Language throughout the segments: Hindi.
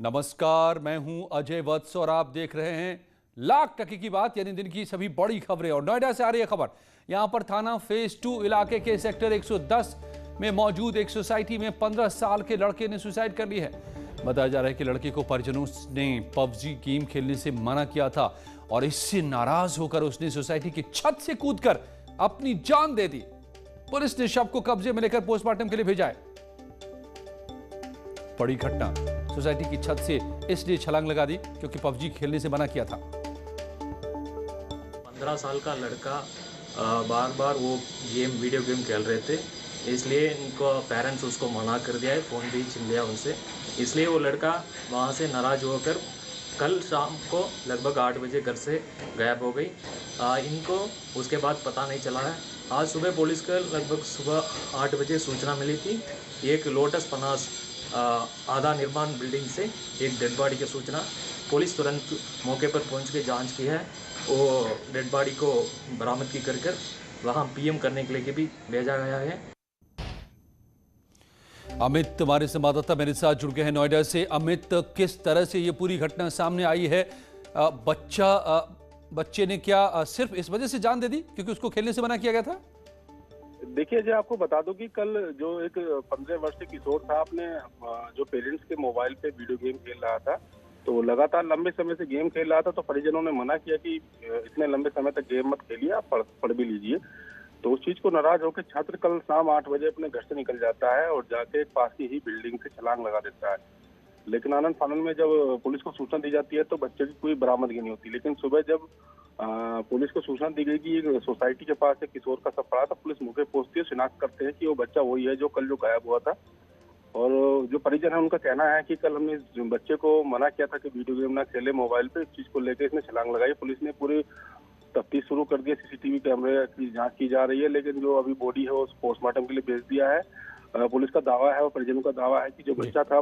नमस्कार, मैं हूं अजय वत्स और आप देख रहे हैं लाख टके की बात यानी दिन की सभी बड़ी खबरें। और नोएडा से आ रही है खबर। यहां पर थाना फेज 2 इलाके के सेक्टर 110 में मौजूद एक सोसाइटी में 15 साल के लड़के ने सुसाइड कर ली है। बताया जा रहा है कि लड़के को परिजनों ने पबजी गेम खेलने से मना किया था और इससे नाराज होकर उसने सोसाइटी की छत से कूदकर अपनी जान दे दी। पुलिस ने शव को कब्जे में लेकर पोस्टमार्टम के लिए भेजा है। बड़ी घटना, सोसाइटी की छत से इसलिए छलांग लगा दी क्योंकि पबजी खेलने से मना किया था। 15 साल का लड़का बार बार वो वीडियो गेम खेल रहे थे, इसलिए इनको पेरेंट्स उसको मना कर दिया है, फ़ोन भी छीन लिया उनसे। इसलिए वो लड़का वहाँ से नाराज होकर कल शाम को लगभग 8 बजे घर से गायब हो गई। इनको उसके बाद पता नहीं चला है। आज सुबह पुलिस को लगभग सुबह 8 बजे सूचना मिली थी। एक लोटस पनास आधा निर्माण बिल्डिंग से एक डेड बॉडी की सूचना। पुलिस तुरंत मौके पर पहुंच के जांच की है। वो डेड बॉडी को बरामद की कर वहां पीएम करने के लिए भी भेजा गया है। अमित हमारे संवाददाता मेरे साथ जुड़ गए हैं नोएडा से। अमित, किस तरह से ये पूरी घटना सामने आई है? बच्चे ने क्या सिर्फ इस वजह से जान दे दी क्योंकि उसको खेलने से मना किया गया था? देखिए जी, आपको बता दूं कि कल जो एक 15 वर्षीय किशोर था, अपने जो पेरेंट्स के मोबाइल पे वीडियो गेम खेल रहा था, तो लगातार लंबे समय से गेम खेल रहा था। तो परिजनों ने मना किया कि इतने लंबे समय तक गेम मत खेलिए, आप पढ़ भी लीजिए। तो उस चीज को नाराज होकर छात्र कल शाम 8 बजे अपने घर से निकल जाता है और जाके पास की ही बिल्डिंग से छलांग लगा देता है। लेकिन आनंद फानन में जब पुलिस को सूचना दी जाती है तो बच्चे की कोई बरामदगी नहीं होती। लेकिन सुबह जब पुलिस को सूचना दी गई कि एक सोसाइटी के पास एक किशोर का शव पड़ा था, पुलिस मौके पहुंचती है, शिनाख्त करते हैं कि वो बच्चा वही है जो कल जो गायब हुआ था। और जो परिजन है उनका कहना है कि कल हमने इस बच्चे को मना किया था कि वीडियो गेम ना खेले मोबाइल पे। इस चीज को लेकर इसने छलांग लगाई। पुलिस ने पूरी तफ्तीश शुरू कर दी है, सीसीटीवी कैमरे की जांच की जा रही है। लेकिन जो अभी बॉडी है वो पोस्टमार्टम के लिए भेज दिया है। पुलिस का दावा है और परिजनों का दावा है कि जो बच्चा था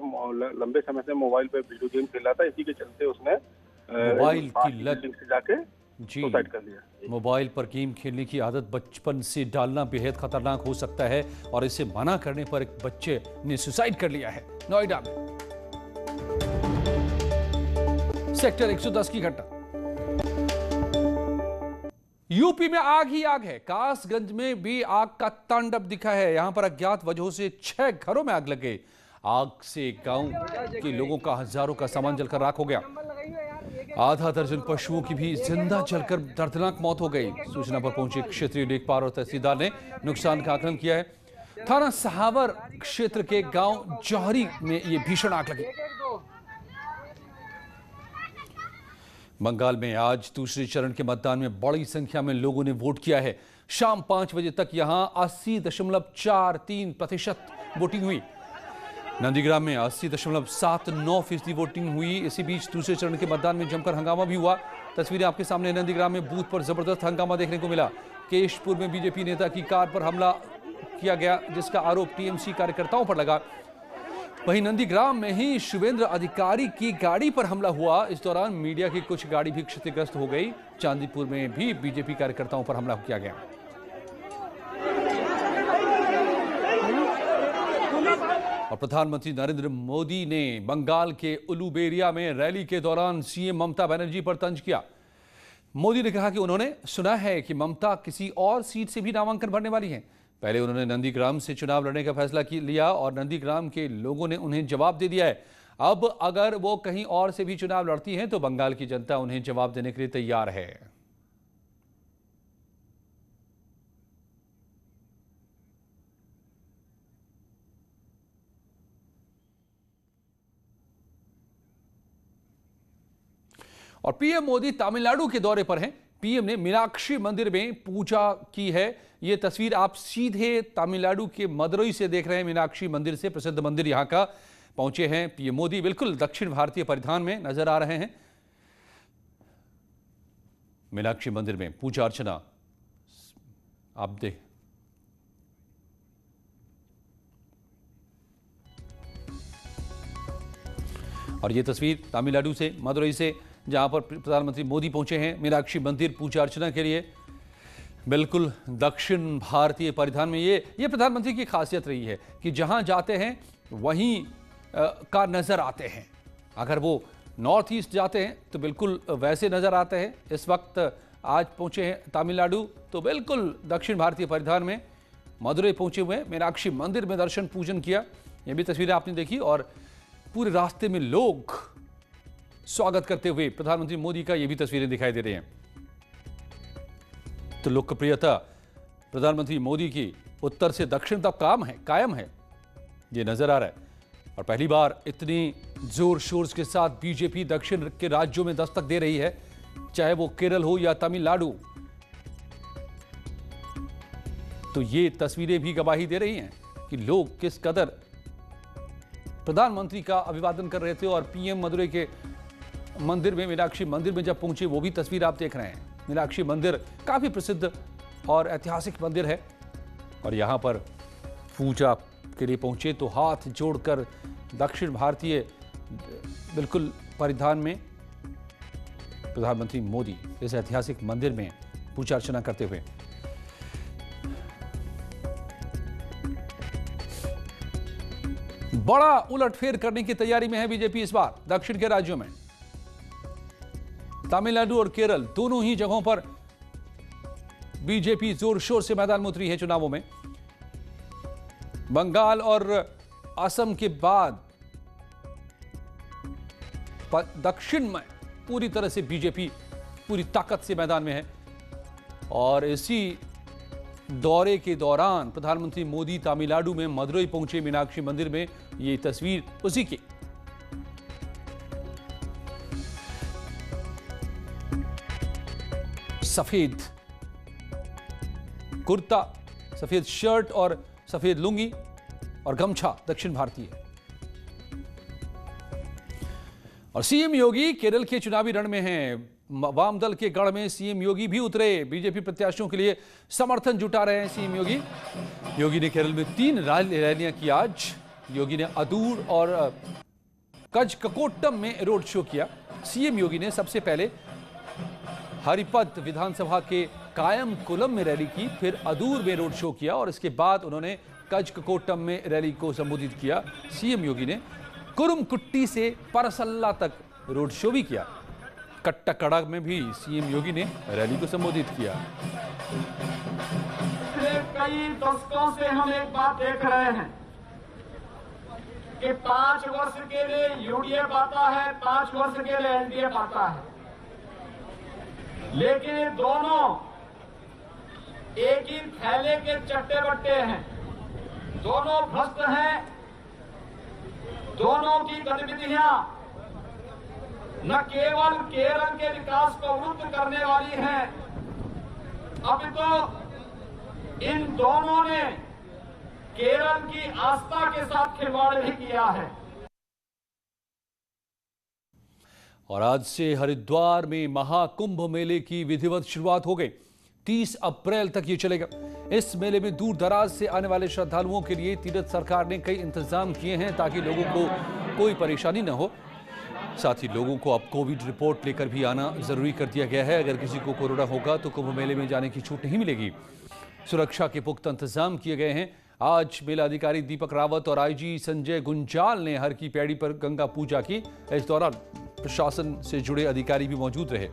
लंबे समय से मोबाइल पे वीडियो गेम खेल रहा था, इसी के चलते उसने मोबाइल की लत से जाके जी सुसाइड कर लिया। मोबाइल पर गेम खेलने की आदत बचपन से डालना बेहद खतरनाक हो सकता है और इसे मना करने पर एक बच्चे ने सुसाइड कर लिया है। नोएडा में सेक्टर 110 की घटना। यूपी में आग ही आग है। कासगंज में भी आग का तांडव दिखा है। यहां पर अज्ञात वजहों से 6 घरों में आग लग गई। आग से गांव के लोगों का हजारों का सामान जलकर राख हो गया। आधा दर्जन पशुओं की भी जिंदा जलकर दर्दनाक मौत हो गई। सूचना पर पहुंचे क्षेत्रीय लेखपाल और तहसीलदार ने नुकसान का आकलन किया है। थाना सहावर क्षेत्र के गांव जौहरी में यह भीषण आग लगी। बंगाल में आज दूसरे चरण के मतदान में बड़ी संख्या में लोगों ने वोट किया है। शाम 5 बजे तक यहां 80.43% वोटिंग हुई। नंदीग्राम में 80.79% वोटिंग हुई। इसी बीच दूसरे चरण के मतदान में जमकर हंगामा भी हुआ। तस्वीरें आपके सामने। नंदीग्राम में बूथ पर जबरदस्त हंगामा देखने को मिला। केशपुर में बीजेपी नेता की कार पर हमला किया गया, जिसका आरोप टीएमसी कार्यकर्ताओं पर लगा। वहीं नंदीग्राम में ही शुभेंद्र अधिकारी की गाड़ी पर हमला हुआ। इस दौरान मीडिया की कुछ गाड़ी भी क्षतिग्रस्त हो गई। चांदीपुर में भी बीजेपी कार्यकर्ताओं पर हमला किया गया। और प्रधानमंत्री नरेंद्र मोदी ने बंगाल के उलुबेरिया में रैली के दौरान सीएम ममता बनर्जी पर तंज किया। मोदी ने कहा कि उन्होंने सुना है कि ममता किसी और सीट से भी नामांकन भरने वाली हैं। पहले उन्होंने नंदीग्राम से चुनाव लड़ने का फैसला लिया और नंदीग्राम के लोगों ने उन्हें जवाब दे दिया है। अब अगर वो कहीं और से भी चुनाव लड़ती हैं तो बंगाल की जनता उन्हें जवाब देने के लिए तैयार है। और पीएम मोदी तमिलनाडु के दौरे पर हैं। पीएम ने मीनाक्षी मंदिर में पूजा की है। यह तस्वीर आप सीधे तमिलनाडु के मदुरई से देख रहे हैं। मीनाक्षी मंदिर से, प्रसिद्ध मंदिर यहां का, पहुंचे हैं पीएम मोदी। बिल्कुल दक्षिण भारतीय परिधान में नजर आ रहे हैं। मीनाक्षी मंदिर में पूजा अर्चना आप देख। और यह तस्वीर तमिलनाडु से, मदुरई से, जहां पर प्रधानमंत्री मोदी पहुंचे हैं मीनाक्षी मंदिर पूजा अर्चना के लिए। बिल्कुल दक्षिण भारतीय परिधान में। ये प्रधानमंत्री की खासियत रही है कि जहां जाते हैं वहीं का नजर आते हैं। अगर वो नॉर्थ ईस्ट जाते हैं तो बिल्कुल वैसे नजर आते हैं। इस वक्त आज पहुंचे हैं तमिलनाडु, तो बिल्कुल दक्षिण भारतीय परिधान में मदुरई पहुंचे हुए हैं। मीनाक्षी मंदिर में दर्शन पूजन किया, ये भी तस्वीरें आपने देखी। और पूरे रास्ते में लोग स्वागत करते हुए प्रधानमंत्री मोदी का, ये भी तस्वीरें दिखाई दे रही हैं। तो लोकप्रियता प्रधानमंत्री मोदी की उत्तर से दक्षिण तक कायम है, ये नजर आ रहा है। और पहली बार इतनी जोर शोर के साथ बीजेपी दक्षिण के राज्यों में दस्तक दे रही है, चाहे वो केरल हो या तमिलनाडु। तो ये तस्वीरें भी गवाही दे रही हैं कि लोग किस कदर प्रधानमंत्री का अभिवादन कर रहे थे। और पीएम मदुरई के मंदिर में, मीनाक्षी मंदिर में जब पहुंचे, वो भी तस्वीर आप देख रहे हैं। मीनाक्षी मंदिर काफी प्रसिद्ध और ऐतिहासिक मंदिर है, और यहां पर पूजा के लिए पहुंचे तो हाथ जोड़कर दक्षिण भारतीय बिल्कुल परिधान में प्रधानमंत्री मोदी इस ऐतिहासिक मंदिर में पूजा अर्चना करते हुए। बड़ा उलटफेर करने की तैयारी में है बीजेपी इस बार दक्षिण के राज्यों में। तमिलनाडु और केरल दोनों ही जगहों पर बीजेपी जोर शोर से मैदान में उतरी है चुनावों में। बंगाल और असम के बाद दक्षिण में पूरी तरह से बीजेपी पूरी ताकत से मैदान में है। और इसी दौरे के दौरान प्रधानमंत्री मोदी तमिलनाडु में मदुरई पहुंचे, मीनाक्षी मंदिर में। ये तस्वीर उसी की। सफेद कुर्ता, सफेद शर्ट और सफेद लुंगी और गमछा दक्षिण भारतीय। और सीएम योगी केरल के चुनावी रण में हैं। वाम दल के गढ़ में सीएम योगी भी उतरे, बीजेपी प्रत्याशियों के लिए समर्थन जुटा रहे हैं सीएम योगी। योगी ने केरल में 3 रैलियां की आज। योगी ने अदूर और कजककोट्टम में रोड शो किया। सीएम योगी ने सबसे पहले हरिपद विधानसभा के कायम कुलम में रैली की, फिर अदूर में रोड शो किया और इसके बाद उन्होंने कजककोट्टम में रैली को संबोधित किया। सीएम योगी ने कुरुमकुट्टी से परसल्ला तक रोड शो भी किया। कट्टाकड़ा में भी सीएम योगी ने रैली को संबोधित किया। पिछले कई दशकों से हम एक बात देख रहे हैं कि 5 वर्ष के लिए यूडीएफ आता है, 5 वर्ष के लिए एलडीएफ आता है, लेकिन ये दोनों एक ही थैले के चट्टे बट्टे हैं, दोनों भ्रष्ट हैं, दोनों की गतिविधियां न केवल केरल के विकास को अवरुद्ध करने वाली हैं, अभी तो इन दोनों ने केरल की आस्था के साथ खिलवाड़ भी किया है। और आज से हरिद्वार में महाकुंभ मेले की विधिवत शुरुआत हो गई। 30 अप्रैल तक ये चलेगा। इस मेले में दूर दराज से आने वाले श्रद्धालुओं के लिए तीर्थ सरकार ने कई इंतजाम किए हैं ताकि लोगों को कोई परेशानी न हो। साथ ही लोगों को अब कोविड रिपोर्ट लेकर भी आना जरूरी कर दिया गया है। अगर किसी को कोरोना होगा तो कुंभ मेले में जाने की छूट नहीं मिलेगी। सुरक्षा के पुख्ता इंतजाम किए गए हैं। आज मेला अधिकारी दीपक रावत और आईजी संजय गुंजाल ने हर की पैड़ी पर गंगा पूजा की। इस दौरान प्रशासन से जुड़े अधिकारी भी मौजूद रहे।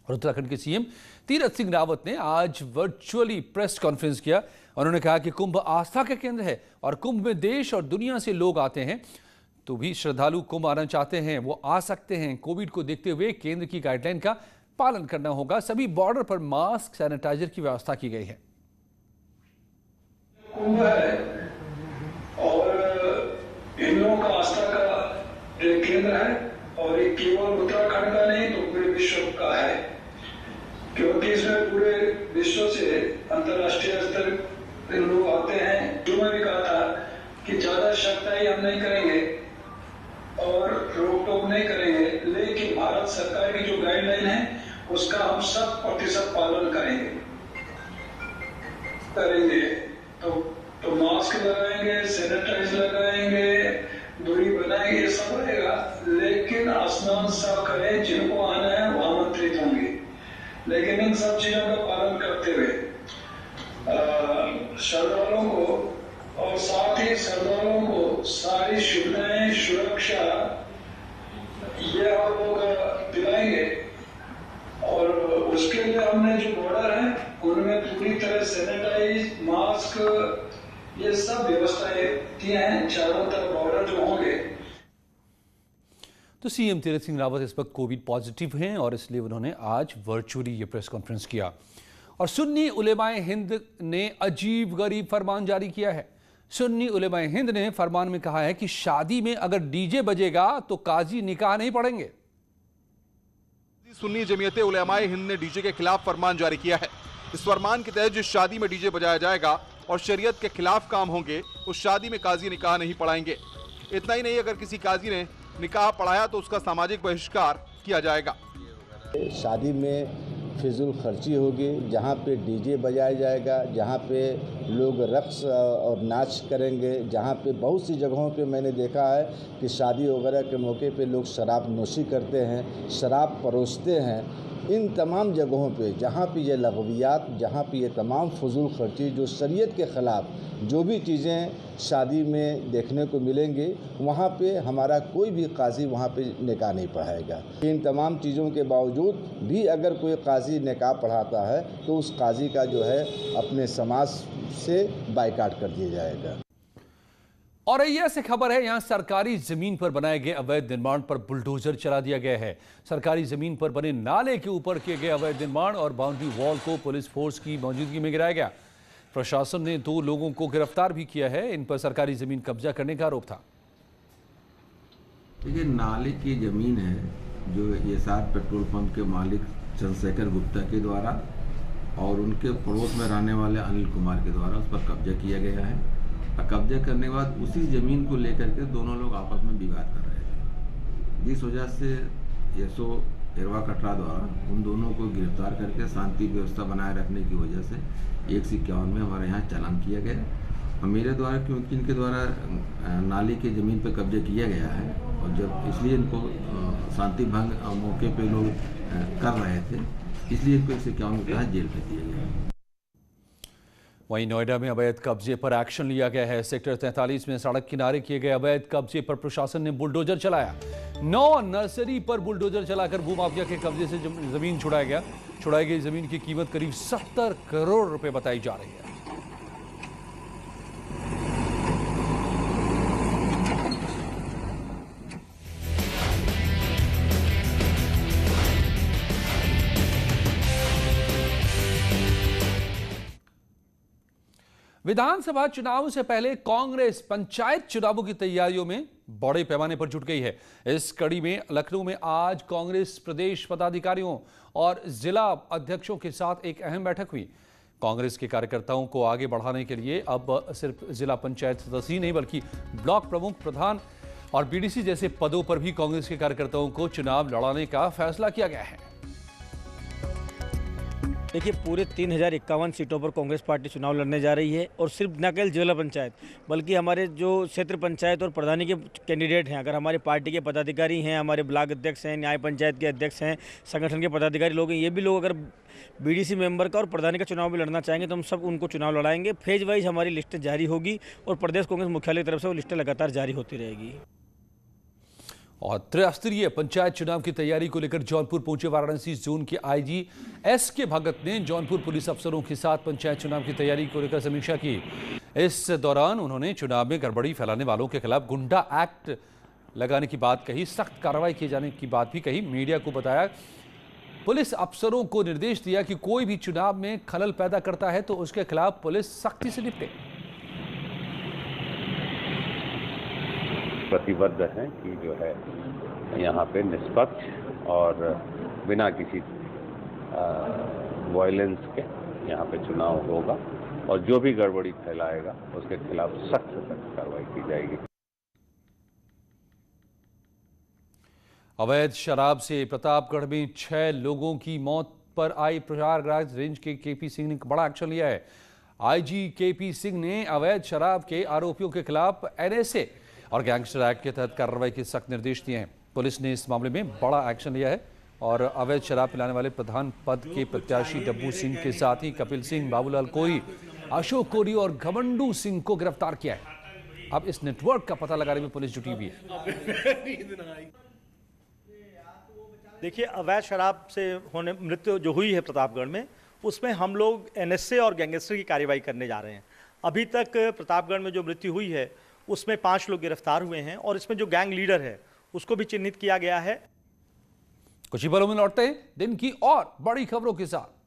और उत्तराखंड के सीएम तीरथ सिंह रावत ने आज वर्चुअली प्रेस कॉन्फ्रेंस किया। उन्होंने कहा कि कुंभ आस्था का केंद्र है और कुंभ में देश और दुनिया से लोग आते हैं, तो भी श्रद्धालु कुंभ आना चाहते हैं वो आ सकते हैं। कोविड को देखते हुए केंद्र की गाइडलाइन का पालन करना होगा। सभी बॉर्डर पर मास्क, सैनिटाइजर की व्यवस्था की गई है। कुंभ है और इन लोगों का आस्था का एक केंद्र है और ये केवल उत्तराखंड का नहीं तो पूरे विश्व का है, क्योंकि इसमें पूरे विश्व से अंतर्राष्ट्रीय स्तर पर लोग आते हैं। जो मैं भी कहा था कि ज्यादा सख्ताई हम नहीं करेंगे और रोक टोक नहीं करेंगे, लेकिन भारत सरकार की जो गाइडलाइन है उसका हम 100% पालन करेंगे। तो मास्क लगाएंगे, सैनिटाइज लगाएंगे, दूरी बनाएंगे, ये सब रहेगा, लेकिन स्नान सब करें। जिनको आना है वो आमंत्रित होंगे, लेकिन इन सब चीजों का पालन करते हुए श्रद्धालुओं को और साथ ही सरदारों को सारी सुविधाएं, सुरक्षा ये हम लोग दिलाएंगे। और उसके लिए हमने जो बॉर्डर है उनमें पूरी तरह सैनिटाइज, मास्क, ये सब व्यवस्थाएं की हैं। चारों तरफ बॉर्डर जो होंगे। तो सीएम तीरथ सिंह रावत इस वक्त कोविड पॉजिटिव हैं और इसलिए उन्होंने आज वर्चुअली ये प्रेस कॉन्फ्रेंस किया। और सुन्नी उलेमाए हिंद ने अजीब गरीब फरमान जारी किया है। सुन्नी उलेमाए हिंद ने फरमान में कहा है कि शादी में अगर डीजे बजेगा तो काजी निकाह नहीं पढ़ेंगे। सुन्नी जमीयते उलेमाए हिंद ने डीजे के खिलाफ फरमान जारी किया है। इस फरमान के तहत जिस शादी में डीजे बजाया जाएगा और शरीयत के खिलाफ काम होंगे उस शादी में काजी निकाह नहीं पढ़ाएंगे। इतना ही नहीं, अगर किसी काजी ने निकाह पढ़ाया तो उसका सामाजिक बहिष्कार किया जाएगा। शादी में फिजूल खर्ची होगी, जहाँ पे डीजे बजाया जाएगा, जहाँ पे लोग रक्स और नाच करेंगे, जहाँ पे बहुत सी जगहों पे मैंने देखा है कि शादी वगैरह के मौके पे लोग शराब नोशी करते हैं, शराब परोसते हैं। इन तमाम जगहों पे जहाँ पे ये लगवियात, जहाँ पे ये तमाम फजूल खर्ची जो शरीयत के ख़िलाफ़ जो भी चीज़ें शादी में देखने को मिलेंगी, वहाँ पे हमारा कोई भी काजी वहाँ पे निकाह नहीं पढ़ाएगा। इन तमाम चीज़ों के बावजूद भी अगर कोई काजी निकाह पढ़ाता है तो उस काजी का जो है अपने समाज से बाइकाट कर दिया जाएगा। और ये ऐसी खबर है, यहां सरकारी जमीन पर बनाए गए अवैध निर्माण पर बुलडोजर चला दिया गया है। सरकारी जमीन पर बने नाले के ऊपर किए गए अवैध निर्माण और बाउंड्री वॉल को पुलिस फोर्स की मौजूदगी में गिराया गया। प्रशासन ने 2 लोगों को गिरफ्तार भी किया है। इन पर सरकारी जमीन कब्जा करने का आरोप था। देखिए, नाले की जमीन है जो एसआर पेट्रोल पंप के मालिक चंद्रशेखर गुप्ता के द्वारा और उनके पड़ोस में रहने वाले अनिल कुमार के द्वारा उस पर कब्जा किया गया है। और कब्जा करने के बाद उसी जमीन को लेकर के दोनों लोग आपस में विवाद कर रहे थे, जिस वजह से यसो एरवा कटरा द्वारा उन दोनों को गिरफ्तार करके शांति व्यवस्था बनाए रखने की वजह से 151 में हमारे यहाँ चालान किया गया। और मेरे द्वारा, क्योंकि इनके द्वारा नाली की ज़मीन पर कब्जा किया गया है और जब इसलिए इनको शांति भंग मौके पे लोग कर रहे थे, इसलिए इनको 151 के तहत जेल भेज दिया गया। वहीं नोएडा में अवैध कब्जे पर एक्शन लिया गया है। सेक्टर 43 में सड़क किनारे किए गए अवैध कब्जे पर प्रशासन ने बुलडोजर चलाया। 9 नर्सरी पर बुलडोजर चलाकर भूमाफिया के कब्जे से जमीन छुड़ाया गया। छुड़ाई गई जमीन की कीमत करीब 70 करोड़ रुपए बताई जा रही है। विधानसभा चुनाव से पहले कांग्रेस पंचायत चुनावों की तैयारियों में बड़े पैमाने पर जुट गई है। इस कड़ी में लखनऊ में आज कांग्रेस प्रदेश पदाधिकारियों और जिला अध्यक्षों के साथ एक अहम बैठक हुई। कांग्रेस के कार्यकर्ताओं को आगे बढ़ाने के लिए अब सिर्फ जिला पंचायत सदस्य नहीं बल्कि ब्लॉक प्रमुख, प्रधान और बीडीसी जैसे पदों पर भी कांग्रेस के कार्यकर्ताओं को चुनाव लड़ाने का फैसला किया गया है। देखिए, पूरे 3051 सीटों पर कांग्रेस पार्टी चुनाव लड़ने जा रही है और सिर्फ न केवल जिला पंचायत बल्कि हमारे जो क्षेत्र पंचायत और प्रधानी के कैंडिडेट हैं, अगर हमारे पार्टी के पदाधिकारी हैं, हमारे ब्लॉक अध्यक्ष हैं, न्याय पंचायत के अध्यक्ष हैं, संगठन के पदाधिकारी लोग हैं, ये भी लोग अगर बीडीसी मेंबर का और प्रधानी का चुनाव भी लड़ना चाहेंगे तो हम सब उनको चुनाव लड़ाएंगे। फेज वाइज हमारी लिस्टें जारी होगी और प्रदेश कांग्रेस मुख्यालय की तरफ से वो लिस्टें लगातार जारी होती रहेगी। और त्रिस्तरीय पंचायत चुनाव की तैयारी को लेकर जौनपुर पहुंचे वाराणसी जोन के आईजी एस.के. भगत ने जौनपुर पुलिस अफसरों के साथ पंचायत चुनाव की तैयारी को लेकर समीक्षा की। इस दौरान उन्होंने चुनाव में गड़बड़ी फैलाने वालों के खिलाफ गुंडा एक्ट लगाने की बात कही, सख्त कार्रवाई किए जाने की बात भी कही। मीडिया को बताया, पुलिस अफसरों को निर्देश दिया कि कोई भी चुनाव में खलल पैदा करता है तो उसके खिलाफ पुलिस सख्ती से निपटे। प्रतिबद्ध हैं कि जो है यहाँ पे निष्पक्ष और बिना किसी वायलेंस के यहाँ पे चुनाव होगा और जो भी गड़बड़ी फैलाएगा उसके खिलाफ सख्त से सख्त कार्रवाई की जाएगी। अवैध शराब से प्रतापगढ़ में 6 लोगों की मौत पर आई प्रयागराज रेंज के केपी सिंह ने बड़ा एक्शन लिया है। आईजी केपी सिंह ने अवैध शराब के आरोपियों के खिलाफ एनएसए और गैंगस्टर एक्ट के तहत कार्रवाई के सख्त निर्देश दिए हैं। पुलिस ने इस मामले में बड़ा एक्शन लिया है और अवैध शराब पिलाने वाले प्रधान पद के प्रत्याशी डब्बू सिंह के साथ ही कपिल सिंह, बाबूलाल कोई अशोक कोरी और घमंडू सिंह को गिरफ्तार किया है। अब इस नेटवर्क का पता लगाने में पुलिस जुटी हुई है। देखिए, अवैध शराब से होने मृत्यु जो हुई है प्रतापगढ़ में, उसमें हम लोग एनएसए और गैंगस्टर की कार्रवाई करने जा रहे हैं। अभी तक प्रतापगढ़ में जो मृत्यु हुई है उसमें 5 लोग गिरफ्तार हुए हैं और इसमें जो गैंग लीडर है उसको भी चिन्हित किया गया है। कुछ ही पलों में लौटते हैं दिन की और बड़ी खबरों के साथ।